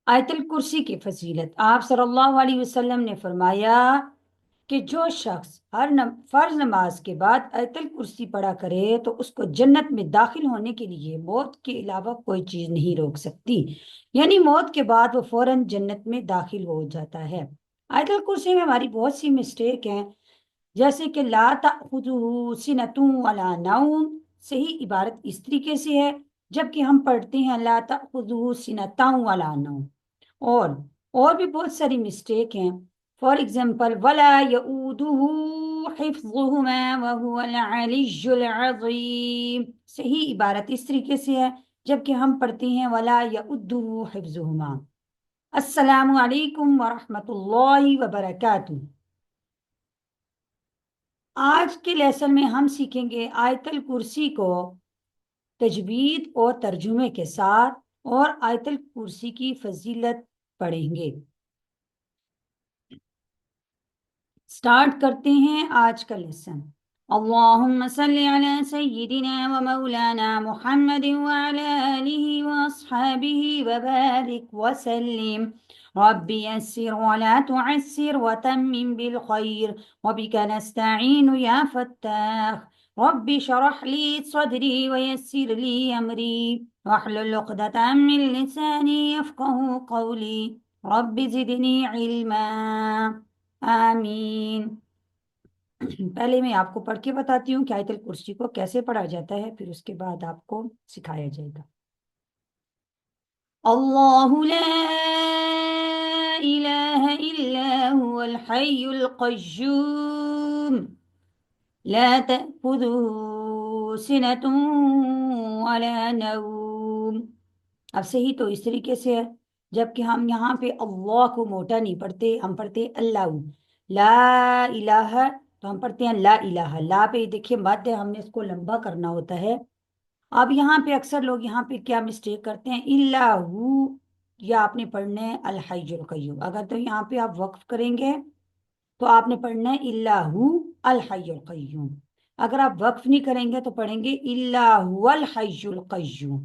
آیت الکرسی کی فضیلت، آپ صلی اللہ علیہ وسلم نے فرمایا کہ جو شخص ہر فرض نماز کے بعد آیت الکرسی پڑھا کرے تو اس کو جنت میں داخل ہونے کے لیے موت کے علاوہ کوئی چیز نہیں روک سکتی، یعنی موت کے بعد وہ فوراً جنت میں داخل ہو جاتا ہے۔ آیت الکرسی میں ہماری بہت سی مسٹیک ہیں، جیسے کہ لا تأخذہ سنۃ ولا نوم، صحیح عبارت اس طریقے سے ہے، جبکہ ہم پڑھتے ہیں لا تأخذہ سنۃ ولا نوم۔ اور بھی بہت ساری مسٹیک ہیں، فار ایگزامپل ولا یؤودہ حفظہما وہو العلی العظیم، صحیح عبارت اس طریقے سے ہے، جبکہ ہم پڑھتے ہیں ولا یؤودہ حفظہما۔ السلام علیکم ورحمۃ اللہ وبرکاتہ۔ آج کے لیسن میں ہم سیکھیں گے آیت الکرسی کو تجوید اور ترجمے کے ساتھ، اور آیت الکرسی کی فضیلت پڑھیں گے۔ سٹارٹ کرتے ہیں آج کا لیسن۔ اللہم صلی علی سیدنا و مولانا محمد وعلی آلہ واصحابہ وبارک وسلم۔ رب یسر ولا تعسر وتمم بالخیر وبک نستعین یا فتاح۔ رب شرح لی صدری ویسر لی امری واحلل عقدۃ من لسانی یفقہوا قولی۔ رب زدنی علما، آمین۔ پہلے میں آپ کو پڑھ کے بتاتی ہوں کہ آیت الکرسی کو کیسے پڑھا جاتا ہے، پھر اس کے بعد آپ کو سکھایا جائے گا۔ اللہ لا الہ الا هو الحی القیوم لا تأخذه سنة ولا نوم۔ اب صحیح تو اس طریقے سے ہے، جبکہ ہم یہاں پہ اللہ کو موٹا نہیں پڑھتے، ہم پڑھتے اللہ۔ لا الہ تو ہم پڑھتے ہیں لا الہ، لا پہ دیکھیے مد ہے، ہم نے اس کو لمبا کرنا ہوتا ہے۔ اب یہاں پہ اکثر لوگ یہاں پہ کیا مسٹیک کرتے ہیں، اللہ، یا آپ نے پڑھنا ہے الحی القیوم۔ اگر تو یہاں پہ آپ وقف کریں گے تو آپ نے پڑھنا ہے اللہ الحی القیوم۔ اگر آپ وقف نہیں کریں گے تو پڑھیں گے اللہ الحی القیوم۔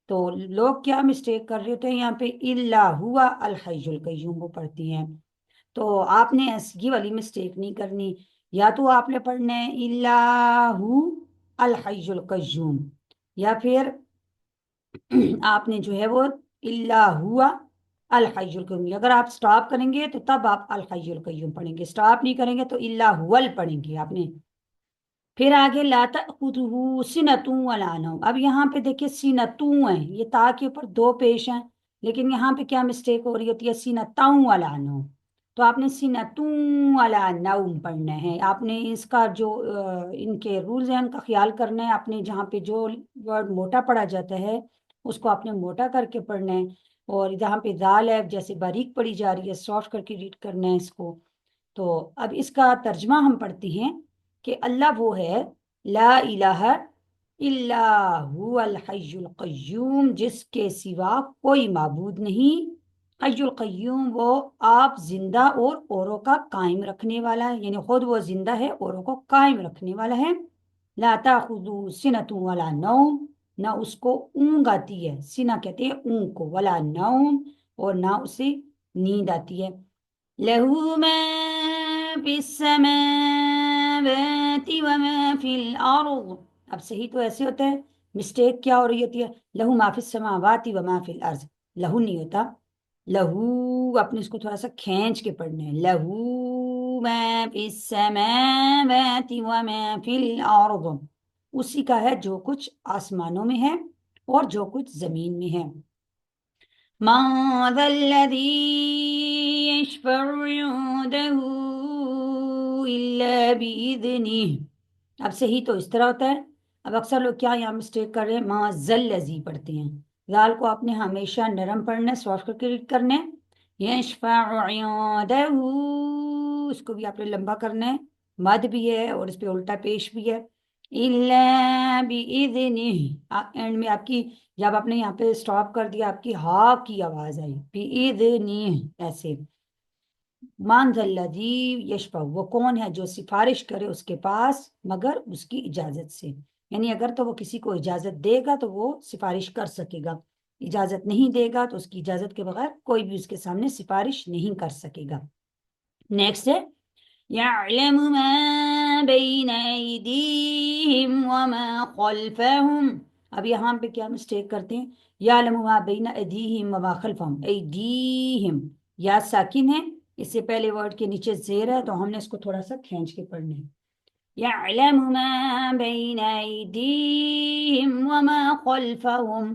تو لوگ کیا مسٹیک کر رہے ہوتے ہیں، یہاں پہ اللہ الحی القیوم وہ پڑھتی ہیں۔ تو آپ نے یہ والی مسٹیک نہیں کرنی، یا تو آپ نے پڑھنا ہے اللہ الحی القیوم، یا پھر آپ نے جو ہے وہ اللہ الحی القیوم۔ اگر آپ سٹاپ کریں گے تو تب آپ الحی القیوم پڑھیں گے، سٹاپ نہیں کریں گے تو اللہ پڑھیں گے آپ نے۔ پھر آگے لا تأخذہ سنۃ ولا نوم۔ اب یہاں پہ دیکھیے سینۃ ہے، یہ تا کے اوپر دو پیش ہیں، لیکن یہاں پہ کیا مسٹیک ہو رہی ہوتی ہے، سینۃ ولا نوم۔ تو آپ نے سینۃ ولا نوم پڑھنا ہے، آپ نے اس کا جو ان کے رولز ہیں ان کا خیال کرنا ہے، آپ نے جہاں پہ جو ورڈ موٹا پڑھا جاتا ہے اس کو آپ نے موٹا کر کے پڑھنا ہے، اور جہاں پہ ذال ہے جیسے باریک پڑھی جا رہی ہے سافٹ کر کے ریڈ کرنا ہے اس کو۔ تو اب اس کا ترجمہ ہم پڑھتے ہیں کہ اللہ وہ ہے، لا الہ الا هو الحی القیوم، جس کے سوا کوئی معبود نہیں۔ حی القیوم وہ آپ زندہ اور اوروں کا قائم رکھنے والا ہے، یعنی خود وہ زندہ ہے اوروں کو قائم رکھنے والا ہے۔ لا تاخذو سنۃ ولا نوم، نہ اس کو اونگ آتی ہے، سینہ کہتے ہیں اونگ کو، ولا نوم اور نہ اسے نیند آتی ہے۔ لہو ما فی السماوات وما فی الارض۔ اب صحیح تو ایسے ہوتا ہے، مسٹیک کیا ہو رہی ہوتی ہے، لہو ما فی السماوات وما فی الارض، لہو نہیں ہوتا، لہو اپنے اس کو تھوڑا سا کھینچ کے پڑھنا ہے، لہو ما فی السماوات وما فی الارض، اسی کا ہے جو کچھ آسمانوں میں ہے اور جو کچھ زمین میں ہے۔ من ذا الذی یشفع عنده الا بإذنہ۔ اب صحیح تو اس طرح ہوتا ہے، اب اکثر لوگ کیا یہاں مسٹیک کر رہے ہیں، ما ذل الذی پڑھتے ہیں، ذال کو آپ نے ہمیشہ نرم پڑھنا ہے، سافٹ کر کے ریڈ کرنا ہے۔ یشفع عنده، اس کو بھی آپ نے لمبا کرنا ہے، مد بھی ہے اور اس پہ الٹا پیش بھی ہے۔ الا بإذنہ، اینڈ میں آپ کی جب آپ نے یہاں پہ سٹاپ کر دیا آپ کی ہا کی آواز آئی، بإذنہ ایسے۔ من ذا الذی یشفع، وہ کون ہے جو سفارش کرے اس کے پاس مگر اس کی اجازت سے، یعنی اگر تو وہ کسی کو اجازت دے گا تو وہ سفارش کر سکے گا، اجازت نہیں دے گا تو اس کی اجازت کے بغیر کوئی بھی اس کے سامنے سفارش نہیں کر سکے گا۔ نیکسٹ ہے يعلم ما بين أيديهم وما خلفهم۔ اب یہاں پہ کیا مسٹیک کرتے ہیں؟ يعلم ما بين أيديهم وما خلفهم، أيديهم یا ساکن ہے، اس سے پہلے ورڈ کے نیچے زیر ہے تو ہم نے اس کو تھوڑا سا کھینچ کے پڑھنا ہے۔ يعلم ما بين أيديهم وما خلفهم،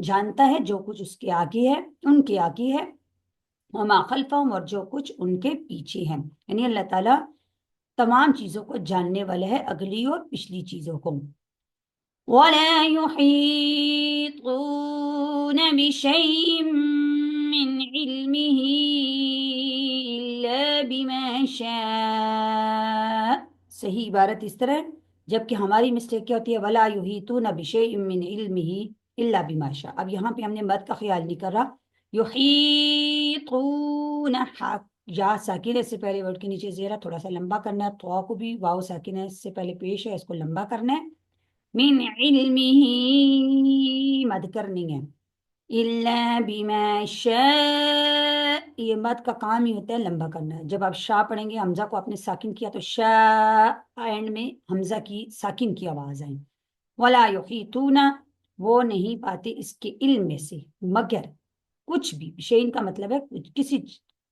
جانتا ہے جو کچھ اس کے آگے ہے، ان کے آگے ہے، وما خلفهم اور جو کچھ ان کے پیچھے ہیں، یعنی اللہ تعالیٰ تمام چیزوں کو جاننے والا ہے، اگلی اور پچھلی چیزوں کو۔ وَلَا يُحِيطُونَ بِشَيْءٍ مِّنْ عِلْمِهِ إِلَّا بِمَا شَاءَ۔ صحیح عبارت اس طرح ہے، جبکہ ہماری مسٹیک کیا ہوتی ہے؟ وَلَا يُحِيطُونَ بِشَيْءٍ مِّنْ عِلْمِهِ إِلَّا بِمَا شَاءَ۔ اب یہاں پہ ہم نے مد کا خیال نہیں کر رہا، یحیطون، یا ساکن ہے، اس سے پہلے ورڈ کے نیچے زیرہ تھوڑا سا لمبا کرنا ہے، تو کو بھی واو ساکن ہے اس سے پہلے پیش ہے، اس کو لمبا کرنا ہے۔ من علمہ، مد کرنی ہے، الا بما شاء، یہ مد کا کام ہی ہوتا ہے لمبا کرنا ہے۔ جب آپ شاہ پڑھیں گے، حمزہ کو آپ نے ساکن کیا تو شاء اینڈ میں حمزہ کی ساکن کی آواز آئیں۔ ولا یحیطون، وہ نہیں پاتے اس کے علم میں سے، مگر کچھ بھی، شیئن کا مطلب ہے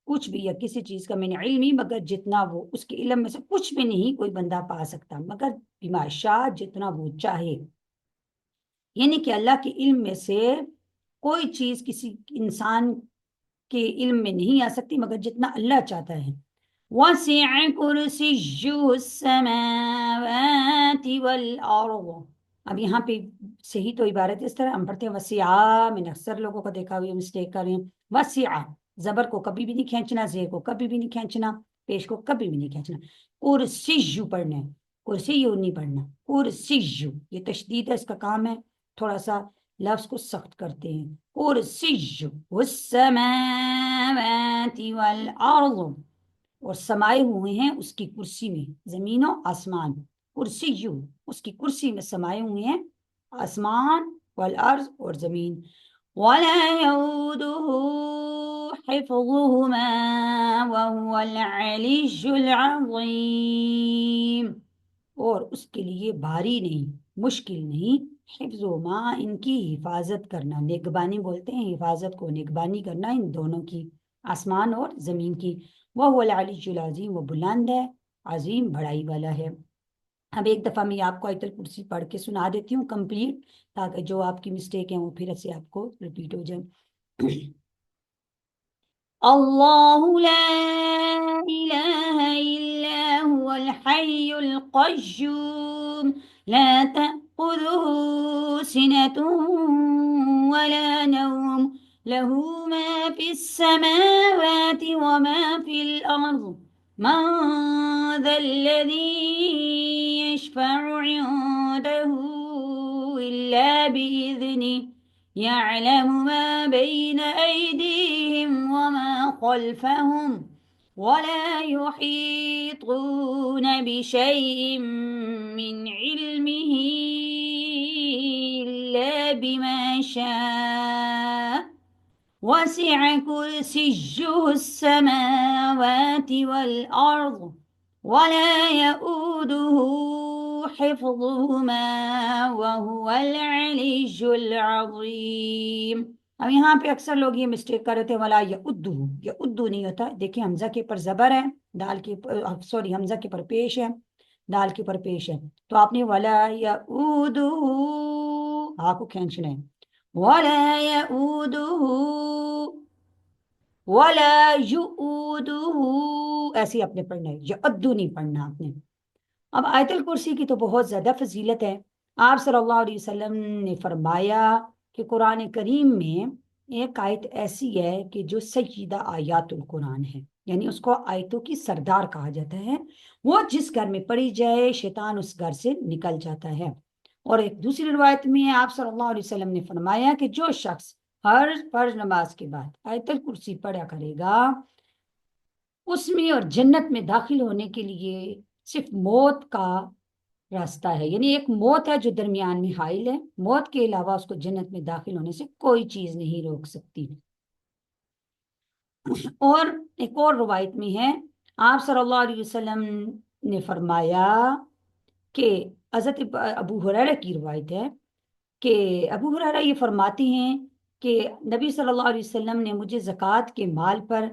کچھ بھی یا کسی چیز کا، میں نے علمی، مگر جتنا وہ اس کے علم میں سے کچھ بھی نہیں کوئی بندہ پا سکتا، مگر بما شاء، جتنا وہ چاہے، یعنی کہ اللہ کے علم میں سے کوئی چیز کسی انسان کے علم میں نہیں آ سکتی مگر جتنا اللہ چاہتا ہے۔ وَسِعَ كُرْسِيُّهُ السَّمَاوَاتِ وَالْأَرْضِ۔ اب یہاں پہ صحیح تو عبارت اس طرح ہم پڑھتے ہیں وسیعہ، میں نے اکثر لوگوں کو دیکھا ہوئی مسٹیک کر رہے ہیں، وسیعہ زبر کو کبھی بھی نہیں کھینچنا، زیر کو کبھی بھی نہیں کھینچنا، پیش کو کبھی بھی نہیں کھینچنا، کرسیو پڑھنا ہے، کرسیو نہیں پڑھنا، کرسیو، یہ تشدید ہے، اس کا کام ہے تھوڑا سا لفظ کو سخت کرتے ہیں، کرسیو السماوات والارض، اور سمائے ہوئے ہیں اس کی کرسی میں، زمین و آسمان، کرسیو، اس کی کرسی میں سمائے ہوئے ہیں آسمان، والارض، اور زمین، ولا يؤوده حفظهما وهو العلي العظيم، اور اس کے لیے بھاری نہیں، مشکل نہیں، حفظ و ما، ان کی حفاظت کرنا، نگبانی بولتے ہیں حفاظت کو، نگبانی کرنا ان دونوں کی، آسمان اور زمین کی، وہ العلی العظیم، وہ بلند ہے، عظیم بڑائی والا ہے۔ اب ایک دفعہ میں آپ کو آیت الکرسی پڑھ کے سنا دیتی ہوں کمپلیٹ، تاکہ جو آپ کی مسٹیک ہیں وہ پھر سے آپ کو ریپیٹ ہو جائیں۔ اللہ لا الہ الا هو الحی القیوم لا تأخذه سنة ولا نوم له ما في السماوات وما في الأرض من ذا الذي يشفع عنده إلا بإذنه يعلم ما بين أيديهم وما خلفهم ولا يحيطون بشيء من علمه إلا بما شاء وسع كرسيه السماوات والأرض ولا يؤوده حفظهما وهو العلي العظيم۔ اب یہاں پہ اکثر لوگ یہ مسٹیک کر رہے تھے ولا یؤدہ، یؤدہ نہیں ہوتا، دیکھیں حمزہ کے پر زبر ہے، دال کے سوری حمزہ کے پر پیش ہے، دال کے پر پیش ہے، تو آپ نے ولا یؤدہ ہا کو کھینچنا ہے، ولا یؤدہ ولا یؤدہ، ایسے آپ نے پڑھنا ہے، یؤدہ نہیں پڑھنا آپ نے۔ اب آیت الکرسی کی تو بہت زیادہ فضیلت ہے، آپ صلی اللہ علیہ وسلم نے فرمایا کہ قرآن کریم میں ایک آیت ایسی ہے کہ جو سیدہ آیات القرآن ہے، یعنی اس کو آیتوں کی سردار کہا جاتا ہے، وہ جس گھر میں پڑھی جائے شیطان اس گھر سے نکل جاتا ہے۔ اور ایک دوسری روایت میں آپ صلی اللہ علیہ وسلم نے فرمایا کہ جو شخص ہر فرض نماز کے بعد آیت الکرسی پڑھا کرے گا، اس میں اور جنت میں داخل ہونے کے لیے صرف موت کا راستہ ہے، یعنی ایک موت ہے جو درمیان میں حائل ہے، موت کے علاوہ اس کو جنت میں داخل ہونے سے کوئی چیز نہیں روک سکتی۔ اور ایک اور روایت میں ہے، آپ صلی اللہ علیہ وسلم نے فرمایا کہ حضرت ابو ہریرہ کی روایت ہے کہ ابو ہریرہ یہ فرماتے ہیں کہ نبی صلی اللہ علیہ وسلم نے مجھے زکوٰۃ کے مال پر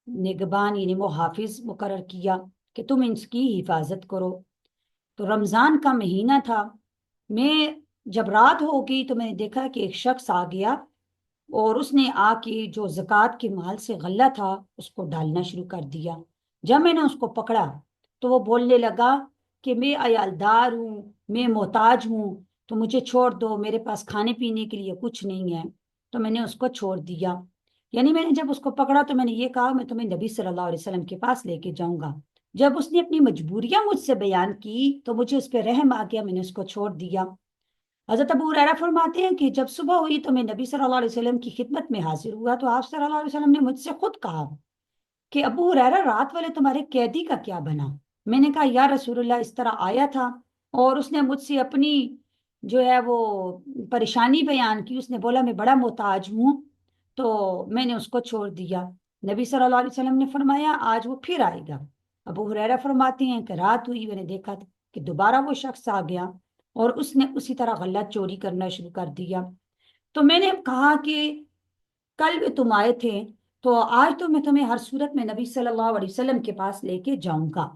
نگبان یعنی محافظ مقرر کیا کہ تم ان کی حفاظت کرو۔ تو رمضان کا مہینہ تھا، میں جب رات ہو گئی تو میں نے دیکھا کہ ایک شخص آ گیا اور اس نے آ کے جو زکوٰۃ کے مال سے غلہ تھا اس کو ڈالنا شروع کر دیا۔ جب میں نے اس کو پکڑا تو وہ بولنے لگا کہ میں عیالدار ہوں، میں محتاج ہوں، تو مجھے چھوڑ دو، میرے پاس کھانے پینے کے لیے کچھ نہیں ہے۔ تو میں نے اس کو چھوڑ دیا، یعنی میں نے جب اس کو پکڑا تو میں نے یہ کہا میں تمہیں نبی صلی اللہ علیہ وسلم کے پاس لے کے جاؤں گا۔ جب اس نے اپنی مجبوریاں مجھ سے بیان کی تو مجھے اس پہ رحم آ گیا، میں نے اس کو چھوڑ دیا۔ حضرت ابو ہریرہ فرماتے ہیں کہ جب صبح ہوئی تو میں نبی صلی اللہ علیہ وسلم کی خدمت میں حاضر ہوا تو آپ صلی اللہ علیہ وسلم نے مجھ سے خود کہا کہ ابو ہریرہ رات والے تمہارے قیدی کا کیا بنا؟ میں نے کہا یا رسول اللہ اس طرح آیا تھا اور اس نے مجھ سے اپنی جو ہے وہ پریشانی بیان کی، اس نے بولا میں بڑا محتاج ہوں، تو میں نے اس کو چھوڑ دیا۔ نبی صلی اللہ علیہ وسلم نے فرمایا آج وہ پھر آئے گا۔ ابو ہریرہ فرماتے ہیں کہ رات ہوئی، میں نے دیکھا کہ دوبارہ وہ شخص آ گیا اور اس نے اسی طرح غلہ چوری کرنا شروع کر دیا۔ تو میں نے کہا کہ کل بھی تم آئے تھے تو آج تو میں تمہیں ہر صورت میں نبی صلی اللہ علیہ وسلم کے پاس لے کے جاؤں گا۔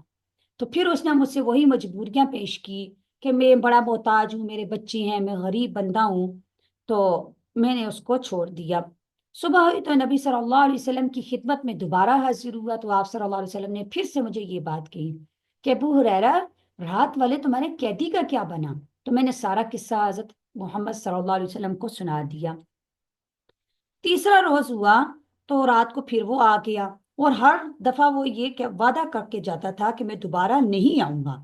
تو پھر اس نے مجھ سے وہی مجبوریاں پیش کی کہ میں بڑا محتاج ہوں، میرے بچے ہیں، میں غریب بندہ ہوں، تو میں نے اس کو چھوڑ دیا۔ صبح ہوئی تو نبی صلی اللہ علیہ وسلم کی خدمت میں دوبارہ حاضر ہوا تو آپ صلی اللہ علیہ وسلم نے پھر سے مجھے یہ بات کہی کہ ابو ہریرہ رات والے تمہارے قیدی کا کیا بنا؟ تو میں نے سارا قصہ حضرت محمد صلی اللہ علیہ وسلم کو سنا دیا۔ تیسرا روز ہوا تو رات کو پھر وہ آ گیا اور ہر دفعہ وہ یہ کہ وعدہ کر کے جاتا تھا کہ میں دوبارہ نہیں آؤں گا۔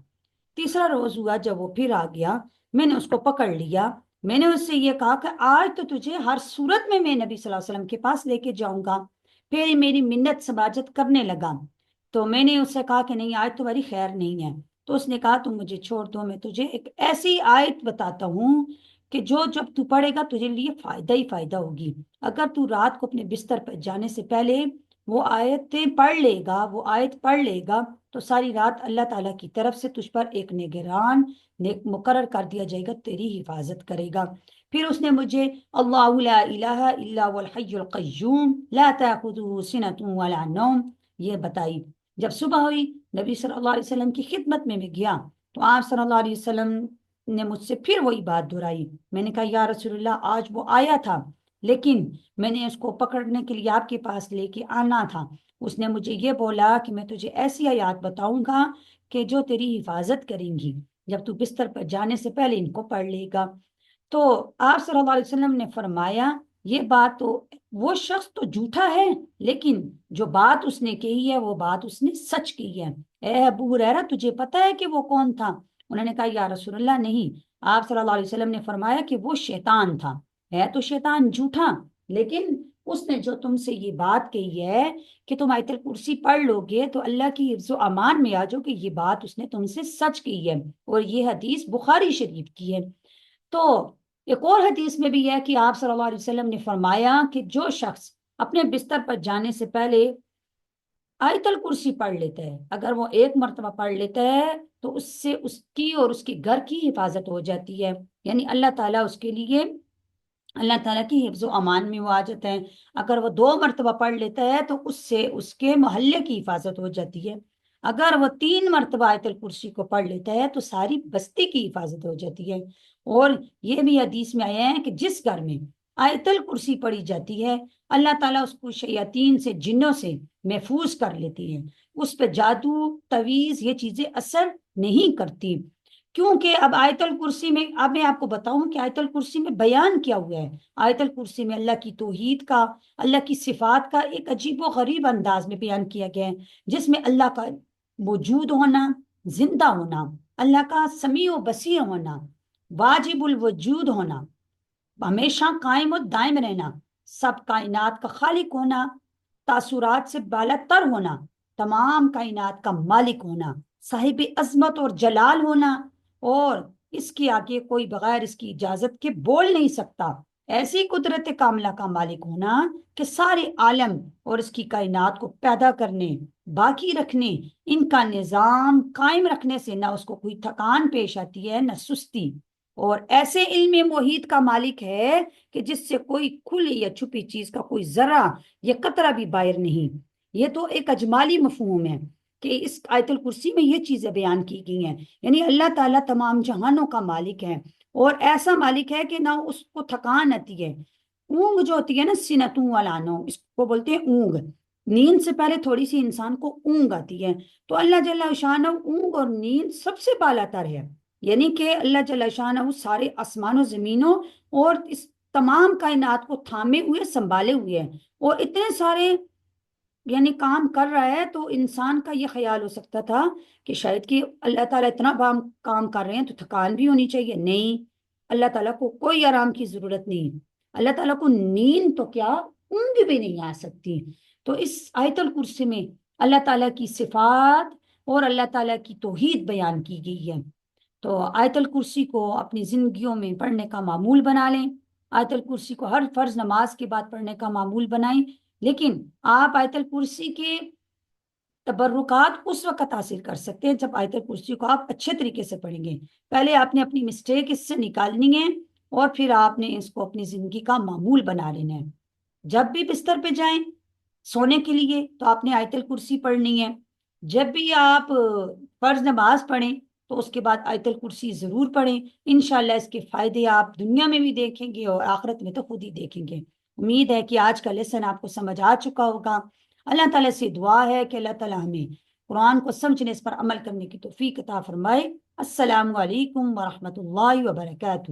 تیسرا روز ہوا جب وہ پھر آ گیا، میں نے اس کو پکڑ لیا، میں نے اس سے یہ کہا کہ آج تو تجھے ہر صورت میں نبی صلی اللہ علیہ وسلم کے پاس لے کے جاؤں گا۔ پھر میری منت سماجت کرنے لگا تو میں نے اس سے کہا کہ نہیں آج تمہاری خیر نہیں ہے۔ تو اس نے کہا تم مجھے چھوڑ دو، میں تجھے ایک ایسی آیت بتاتا ہوں کہ جو جب تو پڑھے گا تجھے لیے فائدہ ہی فائدہ ہوگی۔ اگر تو رات کو اپنے بستر پر جانے سے پہلے وہ آیتیں پڑھ لے گا، وہ آیت پڑھ لے گا تو ساری رات اللہ تعالیٰ کی طرف سے تجھ پر ایک نگران مقرر کر دیا جائے گا، تیری حفاظت کرے گا۔ پھر اس نے مجھے اللہ لا الہ الا هو الحی القیوم لا تأخذه سنة ولا نوم یہ بتائی۔ جب صبح ہوئی نبی صلی اللہ علیہ وسلم کی خدمت میں گیا تو آپ صلی اللہ علیہ وسلم نے مجھ سے پھر وہی بات دہرائی۔ میں نے کہا یا رسول اللہ آج وہ آیا تھا لیکن میں نے اس کو پکڑنے کے لیے آپ کے پاس لے کے آنا تھا۔ اس نے مجھے یہ بولا کہ میں تجھے ایسی آیات بتاؤں گا کہ جو تیری حفاظت کریں گی، جب تو بستر پر جانے سے پہلے ان کو پڑھ لے گا۔ تو آپ صلی اللہ علیہ وسلم نے فرمایا یہ بات تو وہ شخص تو جھوٹا ہے لیکن جو بات اس نے کہی ہے وہ بات اس نے سچ کی ہے۔ اے ابو ہریرہ تجھے پتا ہے کہ وہ کون تھا؟ انہوں نے کہا یا رسول اللہ نہیں۔ آپ صلی اللہ علیہ وسلم نے فرمایا کہ وہ شیطان تھا۔ ہے تو شیطان جھوٹا لیکن اس نے جو تم سے یہ بات کہی ہے کہ تم آیت الکرسی پڑھ لو گے تو اللہ کی حفظ و امان میں آ جاؤ کہ یہ بات اس نے تم سے سچ کی ہے، اور یہ حدیث بخاری شریف کی ہے۔ تو ایک اور حدیث میں بھی ہے کہ آپ صلی اللہ علیہ وسلم نے فرمایا کہ جو شخص اپنے بستر پر جانے سے پہلے آیت الکرسی پڑھ لیتا ہے، اگر وہ ایک مرتبہ پڑھ لیتا ہے تو اس سے اس کی اور اس کے گھر کی حفاظت ہو جاتی ہے، یعنی اللہ تعالیٰ اس کے لیے اللہ تعالیٰ کی حفظ و امان میں وہ آ جاتا ہے۔ اگر وہ 2 مرتبہ پڑھ لیتا ہے تو اس سے اس کے محلے کی حفاظت ہو جاتی ہے۔ اگر وہ 3 مرتبہ آیت الکرسی کو پڑھ لیتا ہے تو ساری بستی کی حفاظت ہو جاتی ہے۔ اور یہ بھی حدیث میں آیا ہے کہ جس گھر میں آیت الکرسی پڑھی جاتی ہے اللہ تعالیٰ اس کو شیاطین سے، جنوں سے محفوظ کر لیتی ہے، اس پہ جادو تویز یہ چیزیں اثر نہیں کرتی، کیونکہ اب آیت الکرسی میں اب میں آپ کو بتاؤں کہ آیت الکرسی میں بیان کیا ہوا ہے۔ آیت الکرسی میں اللہ کی توحید کا، اللہ کی صفات کا ایک عجیب و غریب انداز میں بیان کیا گیا ہے، جس میں اللہ کا موجود ہونا، زندہ ہونا، اللہ کا سمیع و بصیر ہونا، واجب الوجود ہونا، ہمیشہ قائم و دائم رہنا، سب کائنات کا خالق ہونا، تاثرات سے بالا تر ہونا، تمام کائنات کا مالک ہونا، صاحب عظمت اور جلال ہونا، اور اس کے آگے کوئی بغیر اس کی اجازت کے بول نہیں سکتا۔ ایسی قدرت کاملہ کا مالک ہونا کہ سارے عالم اور اس کی کائنات کو پیدا کرنے، باقی رکھنے، ان کا نظام قائم رکھنے سے نہ اس کو کوئی تھکان پیش آتی ہے نہ سستی، اور ایسے علم محیط کا مالک ہے کہ جس سے کوئی کھلی یا چھپی چیز کا کوئی ذرہ یا قطرہ بھی باہر نہیں۔ یہ تو ایک اجمالی مفہوم ہے کہ اس آیت الکرسی میں یہ چیزیں بیان کی گئی ہیں، یعنی اللہ تعالیٰ تمام جہانوں کا مالک ہے، اور ایسا مالک ہے کہ نہ اس کو تھکان آتی ہے۔ اونگ جو ہوتی ہے نا، سینتوں والا نو، اس کو بولتے ہیں اونگ، نیند سے پہلے تھوڑی سی انسان کو اونگ آتی ہے، تو اللہ جل شانہ اونگ اور نیند سب سے بالا تر ہے، یعنی کہ اللہ جل شانہ سارے آسمان و زمینوں اور اس تمام کائنات کو تھامے ہوئے سنبھالے ہوئے ہیں، اور اتنے سارے یعنی کام کر رہا ہے، تو انسان کا یہ خیال ہو سکتا تھا کہ شاید کہ اللہ تعالیٰ اتنا کام کر رہے ہیں تو تھکان بھی ہونی چاہیے۔ نہیں، اللہ تعالیٰ کو کوئی آرام کی ضرورت نہیں، اللہ تعالیٰ کو نیند تو کیا اونگ بھی نہیں آ سکتی۔ تو اس آیت الکرسی میں اللہ تعالیٰ کی صفات اور اللہ تعالیٰ کی توحید بیان کی گئی ہے۔ تو آیت الکرسی کو اپنی زندگیوں میں پڑھنے کا معمول بنا لیں، آیت الکرسی کو ہر فرض نماز کے بعد پڑھنے کا معمول بنائیں، لیکن آپ آیت الکرسی کے تبرکات اس وقت حاصل کر سکتے ہیں جب آیت الکرسی کو آپ اچھے طریقے سے پڑھیں گے۔ پہلے آپ نے اپنی مسٹیک اس سے نکالنی ہے، اور پھر آپ نے اس کو اپنی زندگی کا معمول بنا لینا ہے۔ جب بھی بستر پہ جائیں سونے کے لیے تو آپ نے آیت الکرسی پڑھنی ہے، جب بھی آپ فرض نماز پڑھیں تو اس کے بعد آیت الکرسی ضرور پڑھیں۔ انشاءاللہ اس کے فائدے آپ دنیا میں بھی دیکھیں گے اور آخرت میں تو خود ہی دیکھیں گے۔ امید ہے کہ آج کا لیسن آپ کو سمجھ آ چکا ہوگا۔ اللہ تعالیٰ سے دعا ہے کہ اللہ تعالیٰ ہمیں قرآن کو سمجھنے، اس پر عمل کرنے کی توفیق عطا فرمائے۔ السلام علیکم ورحمۃ اللہ وبرکاتہ۔